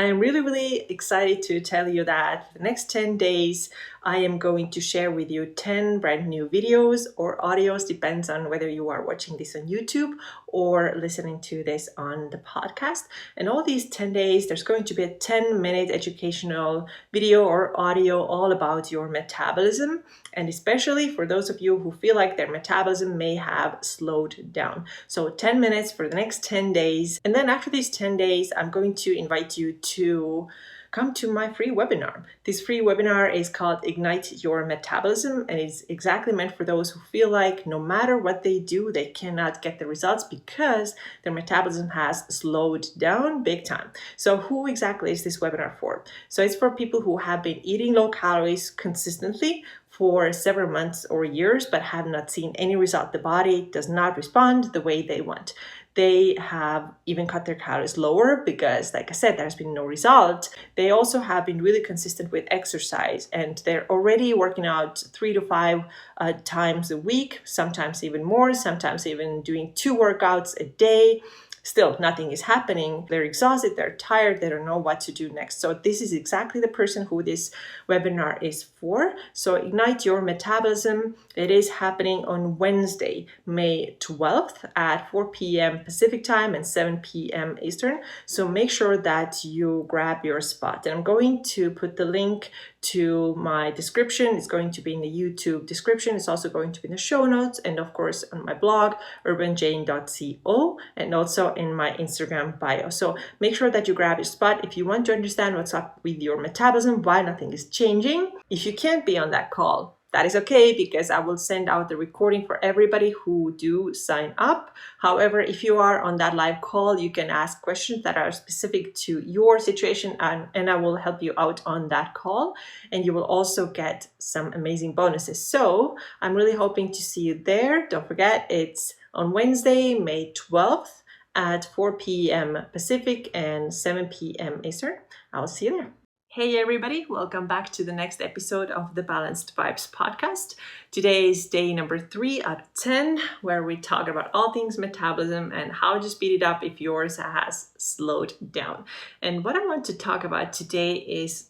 I am really excited to tell you that the next 10 days, I am going to share with you 10 brand new videos or audios, depends on whether you are watching this on YouTube or listening to this on the podcast. And all these 10 days, there's going to be a 10-minute educational video or audio all about your metabolism. And especially for those of you who feel like their metabolism may have slowed down. So 10 minutes for the next 10 days. And then after these 10 days, I'm going to invite you to come to my free webinar. This free webinar is called Ignite Your Metabolism, and it's exactly meant for those who feel like no matter what they do, they cannot get the results because their metabolism has slowed down big time. So who exactly is this webinar for? So it's for people who have been eating low calories consistently for several months or years, but have not seen any result. The body does not respond the way they want. They have even cut their calories lower because, like I said, there's been no result. They also have been really consistent with exercise, and they're already working out 3 to 5 times a week, sometimes even more, sometimes even doing 2 workouts a day. Still, nothing is happening. They're exhausted, they're tired, they don't know what to do next. So this is exactly the person who this webinar is for. So Ignite Your Metabolism, it is happening on Wednesday, May 12th at 4 p.m. Pacific time and 7 p.m. Eastern. So make sure that you grab your spot. And I'm going to put the link to my description. It's going to be in the YouTube description. It's also going to be in the show notes, and of course on my blog, urbanjane.co, and also in my Instagram bio. So make sure that you grab your spot if you want to understand what's up with your metabolism, why nothing is changing. If you can't be on that call, that is okay, because I will send out the recording for everybody who do sign up. However, if you are on that live call, you can ask questions that are specific to your situation, and I will help you out on that call. And you will also get some amazing bonuses. So I'm really hoping to see you there. Don't forget, it's on Wednesday, May 12th at 4 p.m. Pacific and 7 p.m. Eastern. I'll see you there. Hey everybody, welcome back to the next episode of the Balanced Vibes podcast. Today is day number 3 out of 10, where we talk about all things metabolism and how to speed it up if yours has slowed down. And what I want to talk about today is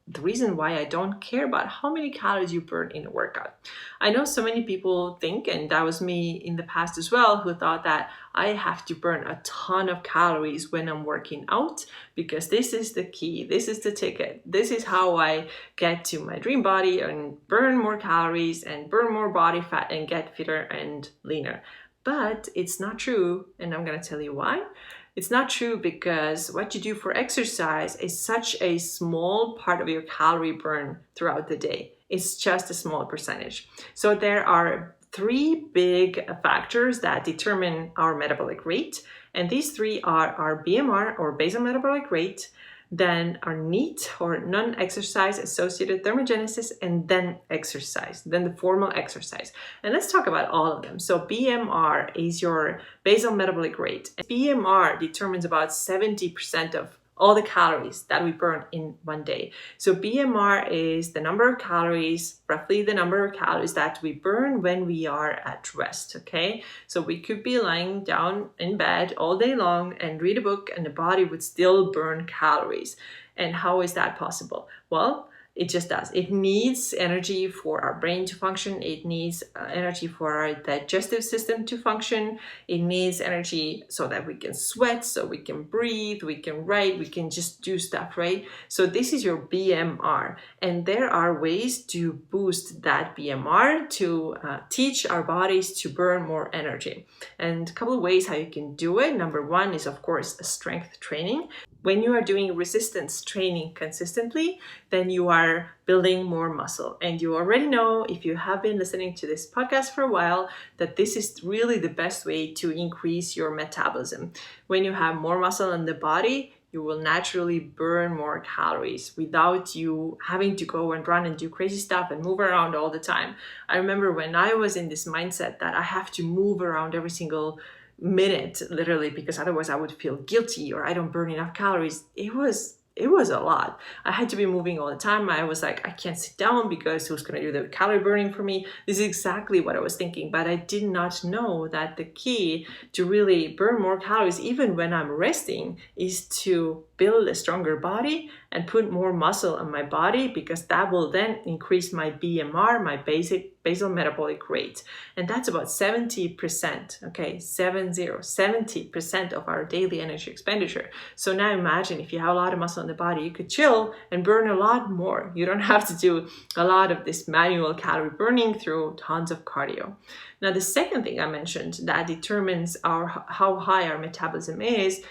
the reason why I don't care about how many calories you burn in a workout. I know so many people think, and that was me in the past as well, who thought that I have to burn a ton of calories when I'm working out because this is the key, this is the ticket, this is how I get to my dream body and burn more calories and burn more body fat and get fitter and leaner. But it's not true, and I'm going to tell you why. It's not true because what you do for exercise is such a small part of your calorie burn throughout the day. It's just a small percentage. So there are 3 big factors that determine our metabolic rate. And these 3 are our BMR or basal metabolic rate, then our NEAT or non-exercise associated thermogenesis, and then exercise, then the formal exercise. And let's talk about all of them. So BMR is your basal metabolic rate. BMR determines about 70% of all the calories that we burn in one day. So BMR is the number of calories, roughly the number of calories that we burn when we are at rest, okay? So we could be lying down in bed all day long and read a book and the body would still burn calories. And how is that possible? Well, it just does. It needs energy for our brain to function. It needs energy for our digestive system to function. It needs energy so that we can sweat, so we can breathe, we can write, we can just do stuff, right? So this is your BMR. And there are ways to boost that BMR to teach our bodies to burn more energy. And a couple of ways how you can do it. Number 1 is, of course, strength training. When you are doing resistance training consistently, then you are building more muscle. And you already know, if you have been listening to this podcast for a while, that this is really the best way to increase your metabolism. When you have more muscle in the body, you will naturally burn more calories without you having to go and run and do crazy stuff and move around all the time. I remember when I was in this mindset that I have to move around every single minute, literally, because otherwise I would feel guilty or I don't burn enough calories. It was it was a lot. I had to be moving all the time. I was like, I can't sit down because who's going to do the calorie burning for me? This is exactly what I was thinking, but I did not know that the key to really burn more calories, even when I'm resting, is to build a stronger body and put more muscle on my body, because that will then increase my BMR, my basal metabolic rate. And that's about 70%, okay, 70% of our daily energy expenditure. So now imagine if you have a lot of muscle in the body, you could chill and burn a lot more. You don't have to do a lot of this manual calorie burning through tons of cardio. Now, the second thing I mentioned that determines how high our metabolism is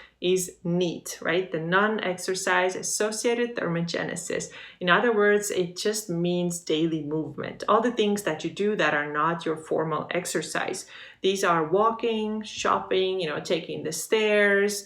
NEAT, right? The non-exercise associated thermogenesis. In other words, it just means daily movement. All the things that you do that are not your formal exercise. These are walking, shopping, taking the stairs,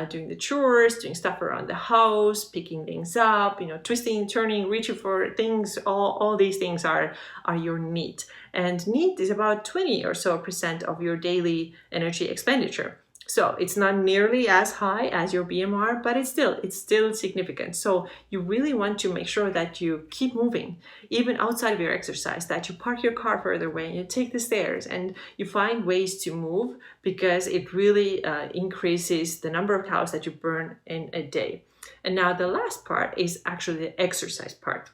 doing the chores, doing stuff around the house, picking things up, twisting, turning, reaching for things. All these things are your NEAT. And NEAT is about 20% or so of your daily energy expenditure. So it's not nearly as high as your BMR, but it's still significant. So you really want to make sure that you keep moving, even outside of your exercise, that you park your car further away and you take the stairs and you find ways to move, because it really increases the number of calories that you burn in a day. And now the last part is actually the exercise part.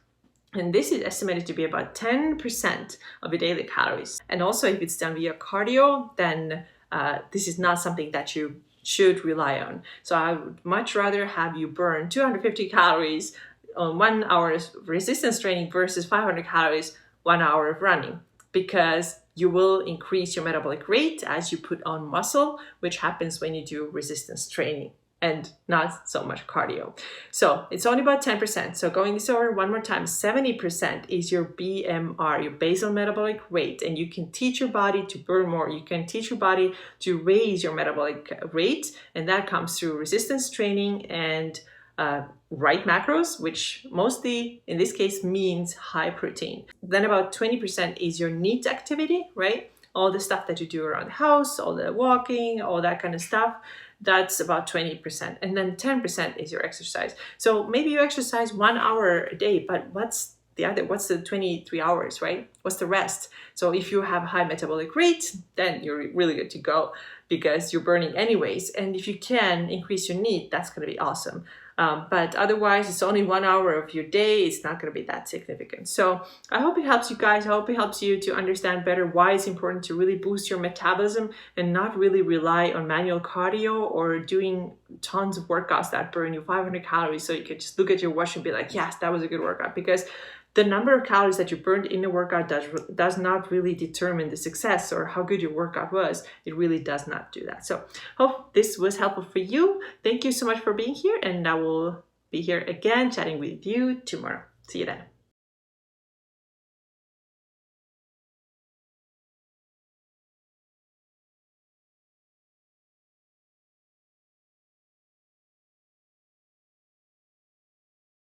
And this is estimated to be about 10% of your daily calories. And also, if it's done via cardio, then this is not something that you should rely on. So I would much rather have you burn 250 calories on 1 hour of resistance training versus 500 calories 1 hour of running, because you will increase your metabolic rate as you put on muscle, which happens when you do resistance training and not so much cardio. So it's only about 10%. So going this over one more time, 70% is your BMR, your basal metabolic rate. And you can teach your body to burn more. You can teach your body to raise your metabolic rate. And that comes through resistance training and right macros, which mostly in this case means high protein. Then about 20% is your NEAT activity, right? All the stuff that you do around the house, all the walking, all that kind of stuff. That's about 20%. And then 10% is your exercise. So maybe you exercise 1 hour a day, but what's the 23 hours, right? What's the rest? So if you have high metabolic rate, then you're really good to go, because you're burning anyways. And if you can increase your NEAT, that's going to be awesome. But otherwise, it's only 1 hour of your day. It's not going to be that significant. So I hope it helps you guys. I hope it helps you to understand better why it's important to really boost your metabolism and not really rely on manual cardio or doing tons of workouts that burn you 500 calories. So you can just look at your watch and be like, yes, that was a good workout. Because the number of calories that you burned in a workout does not really determine the success or how good your workout was. It really does not do that. So hope this was helpful for you. Thank you so much for being here, and I will be here again chatting with you tomorrow. See you then.